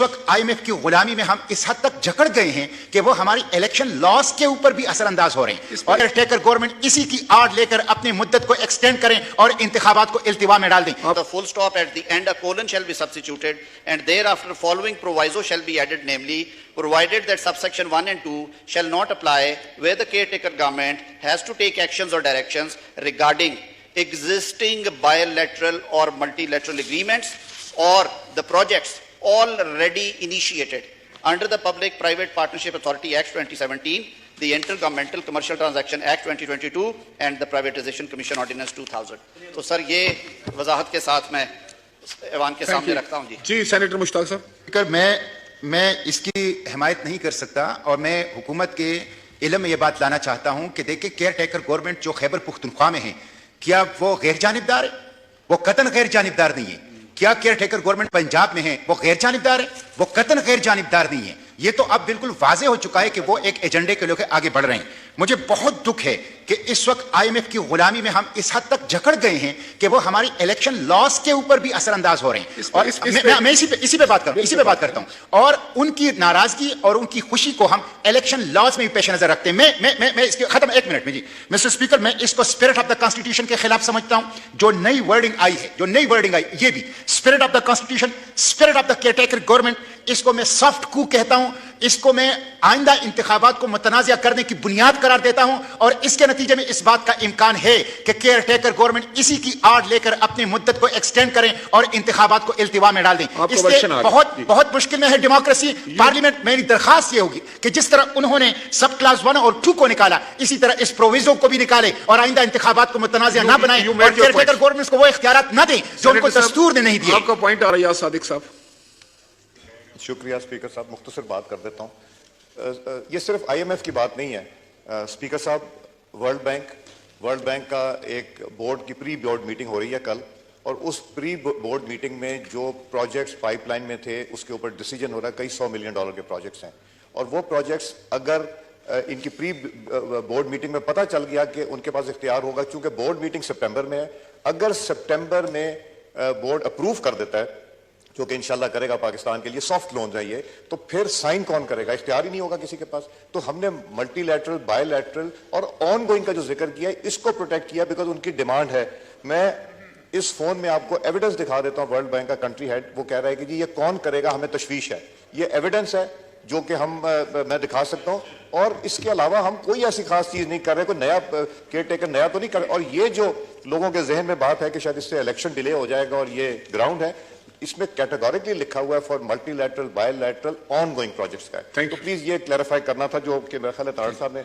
वक्त IMF की गुलामी में हम इस हद तक जकड़ गए हैं कि वो हमारी इलेक्शन लॉस के ऊपर भी असरअंदाज हो रहे हैं और टेकर गवर्नमेंट इसी की आड़ लेकर अपनी मुद्दत को एक्सटेंड करें और इंतखाबात को इल्तिवा में डाल दें। The full stop at the end, a colon shall be substituted, and thereafter following proviso shall be added, namely, provided that subsection 1 and 2 shall not apply where the caretaker government has to take actions or directions regarding existing bilateral or multilateral agreements or the projects already initiated under the Public Private Partnership Authority Act 2017, the Intergovernmental Commercial Transaction Act 2022 and the Privatization Commission Ordinance 2000. तो sir ये वजाहत के साथ मैं ऐवान के सामने रखता हूं जी। Senator Mushtaq साहब। मैं इसकी हिमायत नहीं कर सकता और मैं हुकूमत के इल्म में ये बात लाना चाहता हूं कि देखिए केयर टेकर गवर्नमेंट जो खैबर पुख्तनख्वा में है, क्या वो गैर जानिबदार है? वो कतन गैर जानिबदार नहीं है। क्या केयर टेकर गवर्नमेंट पंजाब में है वो गैर जानिबदार है? वो कतन गैर जानिबदार नहीं है। ये तो अब बिल्कुल वाजे हो चुका है कि वो एक एजेंडे के लेकर आगे बढ़ रहे हैं। मुझे बहुत दुख है कि इस वक्त IMF की गुलामी में हम इस हद तक जकड़ गए हैं कि वो हमारी इलेक्शन लॉस के ऊपर भी असरअंदाज हो रहे हैं। और मैं इसी पे बात करता हूं और उनकी नाराजगी और उनकी खुशी को हम इलेक्शन लॉस में भी पेश नजर रखते हैं। मैं इसके खत्म 1 मिनट में जी मिस्टर स्पीकर, मैं इसको स्पिरिट ऑफ द कॉन्स्टिट्यूशन के खिलाफ समझता हूं। जो नई वर्डिंग आई, ये भी spirit of the constitution, spirit of the caretaker government, इसको मैं सॉफ्ट कू कहता हूं। इसको मैं आइंदा इंतखाबात को मुतनाज़िया करने की बुनियाद करार देता हूं और इसके नतीजे में इस बात का इम्कान है कि केयर टेकर गवर्नमेंट इसी की आड़ लेकर अपनी मुद्दत को एक्सटेंड करें और इंतखाबात को इल्तिवा में डाल दें। इससे बहुत मुश्किल में है डेमोक्रेसी। पार्लियामेंट, मेरी दरखास्त ये होगी कि जिस तरह उन्होंने सब क्लास 1 और 2 को निकाला, इसी तरह इस प्रोविजो को भी निकाले और आइंदा इंतखाबात को मुतनाज़िया ना बनाए और केयर टेकर गवर्नमेंट को वो इख्तियारात ना दें जो उनको दस्तूर ने नहीं दिए। आपका पॉइंट आ रहा है सादिक साहब। शुक्रिया स्पीकर साहब, मुख्तसर बात कर देता हूँ। ये सिर्फ IMF की बात नहीं है स्पीकर साहब। वर्ल्ड बैंक का एक बोर्ड की प्री बोर्ड मीटिंग हो रही है कल, और उस प्री बोर्ड मीटिंग में जो प्रोजेक्ट्स पाइपलाइन में थे उसके ऊपर डिसीजन हो रहा है। कई $100 मिलियन के प्रोजेक्ट्स हैं और वो प्रोजेक्ट्स अगर इनकी प्री बोर्ड मीटिंग में पता चल गया कि उनके पास इख्तियार होगा, चूंकि बोर्ड मीटिंग सितंबर में है, अगर सितंबर में बोर्ड अप्रूव कर देता है, जो कि इंशाल्लाह करेगा, पाकिस्तान के लिए सॉफ्ट लोन है ये, तो फिर साइन कौन करेगा? इख्तियार ही नहीं होगा किसी के पास। तो हमने मल्टीलैटरल, बायलैटरल और ऑन गोइंग का जो जिक्र किया है इसको प्रोटेक्ट किया बिकॉज उनकी डिमांड है। मैं इस फोन में आपको एविडेंस दिखा देता हूं। वर्ल्ड बैंक का कंट्री हेड वो कह रहा है कि जी ये कौन करेगा, हमें तशवीश है। ये एविडेंस है जो कि मैं दिखा सकता हूं, और इसके अलावा हम कोई ऐसी खास चीज नहीं कर रहे, कोई नया केयर टेकर नया तो नहीं कर। और ये जो लोगों के जहन में बात है कि शायद इससे इलेक्शन डिले हो जाएगा और ये ग्राउंड है, इसमें कैटेगोरिकली लिखा हुआ है for multilateral, bilateral, on going projects का है। तो प्लीज ये क्लैरिफाई करना था जो कि मेरा ख्याल है तारड़ साहब ने